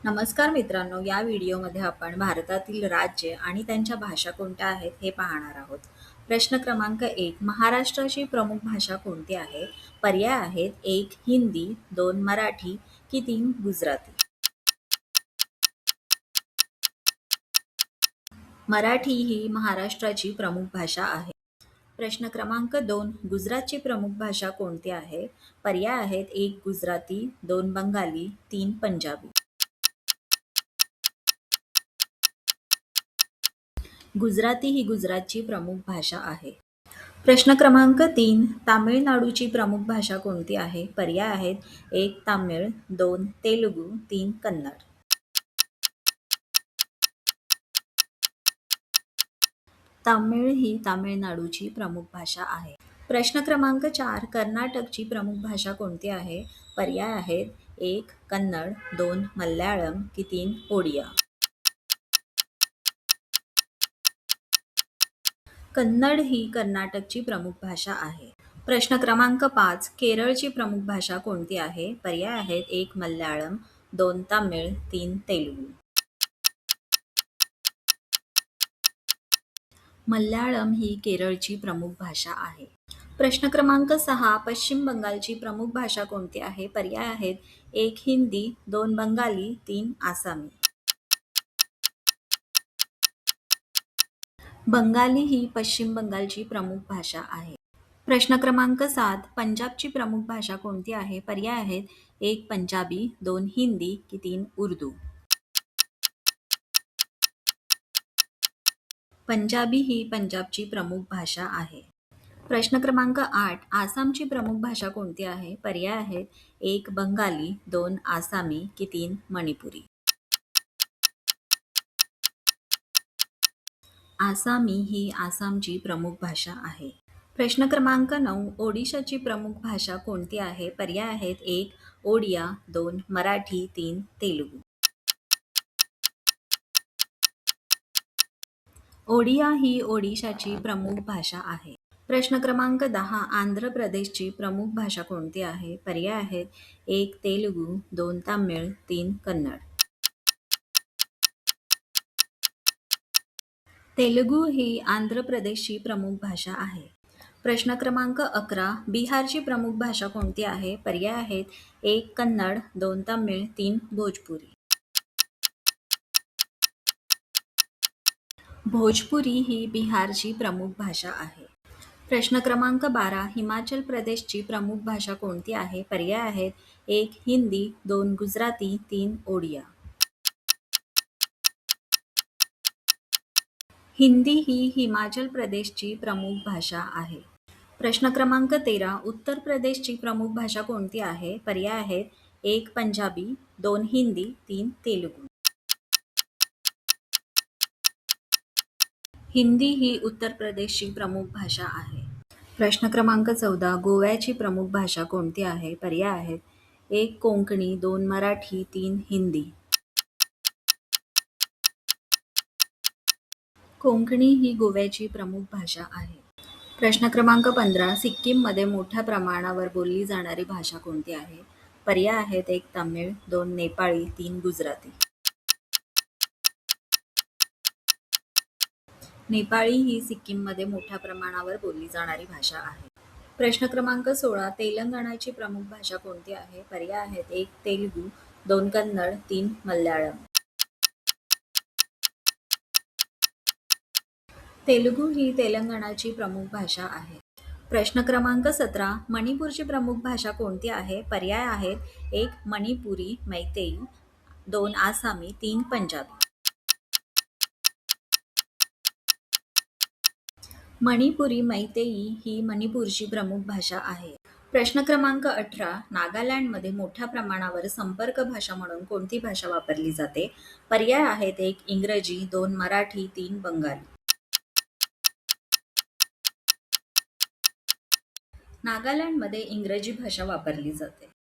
नमस्कार मित्रांनो, या व्हिडिओमध्ये आपण भारतातील राज्य आणि त्यांच्या भाषा कोणत्या आहेत हे पाहणार आहोत. प्रश्न क्रमांक 1. महाराष्ट्राची प्रमुख भाषा कोणती आहे? पर्याय आहेत 1. हिंदी, 2. मराठी की 3. गुजराती. मराठी ही महाराष्ट्राची प्रमुख भाषा आहे. प्रश्न क्रमांक 2. गुजरातची प्रमुख भाषा कोणती आहे? पर्याय आहेत 1. गुजराती, 2. बंगाली, 3. पंजाबी. गुजराती ही गुजरातची प्रमुख भाषा आहे. प्रश्न क्रमांक 3. तामिळनाडूची प्रमुख भाषा कोणती आहे? पर्याय आहेत 1. तामिळ, 2. तेलुगू, 3. कन्नड. तामिळ ही तामिळनाडूची प्रमुख भाषा आहे. प्रश्न क्रमांक 4. कर्नाटकची प्रमुख भाषा कोणती आहे? पर्याय आहेत 1. कन्नड, 2. मल्याळम की 3. ओडिया. कन्नड ही कर्नाटकची प्रमुख भाषा आहे. प्रश्न क्रमांक 5. केरळची प्रमुख भाषा कोणती आहे? पर्याय आहेत 1. मल्याळम, 2. तामिळ, 3. तेलुगू. मल्याळम ही केरळची प्रमुख भाषा आहे. प्रश्न क्रमांक 6. पश्चिम बंगालची प्रमुख भाषा कोणती आहे? पर्याय आहेत 1. हिंदी, 2. बंगाली, 3. आसामी. बंगाली ही पश्चिम बंगालची प्रमुख भाषा आहे. प्रश्न क्रमांक 7. पंजाबची प्रमुख भाषा कोणती आहे? पर्याय आहेत 1. पंजाबी, 2. हिंदी की 3. उर्दू. पंजाबी ही पंजाबची प्रमुख भाषा आहे. प्रश्न क्रमांक 8. आसामची प्रमुख भाषा कोणती आहे? पर्याय आहेत 1. बंगाली, 2. आसामी की 3. मणिपुरी. आसामी ही आसामची प्रमुख भाषा आहे. प्रश्न क्रमांक 9. ओडिशाची प्रमुख भाषा कोणती आहे? पर्याय आहेत 1. ओडिया, 2. मराठी, 3. तेलुगू. ओडिया ही ओडिशाची प्रमुख भाषा आहे. प्रश्न क्रमांक 10. आंध्र प्रदेशची प्रमुख भाषा कोणती आहे? पर्याय आहेत 1. तेलुगू, 2. तामिळ, 3. कन्नड. तेलुगू ही आंध्र प्रदेशची प्रमुख भाषा आहे. प्रश्न क्रमांक 11. बिहारची प्रमुख भाषा कोणती आहे? पर्याय आहेत 1. कन्नड, 2. तामिळ, 3. भोजपुरी. भोजपुरी ही बिहारची प्रमुख भाषा आहे. प्रश्न क्रमांक 12. हिमाचल प्रदेशची प्रमुख भाषा कोणती आहे? पर्याय आहेत 1. हिंदी, 2. गुजराती, 3. ओडिया. हिंदी ही हिमाचल प्रदेशची प्रमुख भाषा आहे. प्रश्न क्रमांक 13. उत्तर प्रदेशची प्रमुख भाषा कोणती आहे? पर्याय आहेत 1. पंजाबी, 2. हिंदी, 3. तेलुगू. हिंदी ही उत्तर प्रदेशची प्रमुख भाषा आहे. प्रश्न क्रमांक 14. गोव्याची प्रमुख भाषा कोणती आहे? पर्याय आहेत 1. कोंकणी, 2. मराठी, 3. हिंदी. कोंकणी ही गोव्याची प्रमुख भाषा आहे. प्रश्न क्रमांक 15. सिक्कीममध्ये मोठ्या प्रमाणावर बोलली जाणारी भाषा कोणती आहे? पर्याय आहेत 1. तमिळ, 2. नेपाळी, 3. गुजराती. नेपाळी ही सिक्कीममध्ये मोठ्या प्रमाणावर बोलली जाणारी भाषा आहे. प्रश्न क्रमांक 16. तेलंगणाची प्रमुख भाषा कोणती आहे? पर्याय आहेत 1. तेलुगू, 2. कन्नड, 3. मल्याळम. तेलुगू ही तेलंगणाची प्रमुख भाषा आहे. प्रश्न क्रमांक 17. मणिपूरची प्रमुख भाषा कोणती आहे? पर्याय आहेत 1. मणिपुरी, मैतेई, 2. आसामी, 3. पंजाबी. मणिपुरी मैतेई ही मणिपूरची प्रमुख भाषा आहे. प्रश्न क्रमांक 18. नागालँडमध्ये मोठ्या प्रमाणावर संपर्क भाषा म्हणून कोणती भाषा वापरली जाते? पर्याय आहेत 1. इंग्रजी, 2. मराठी, 3. बंगाली. नागालँडमध्ये इंग्रजी भाषा वापरली जाते.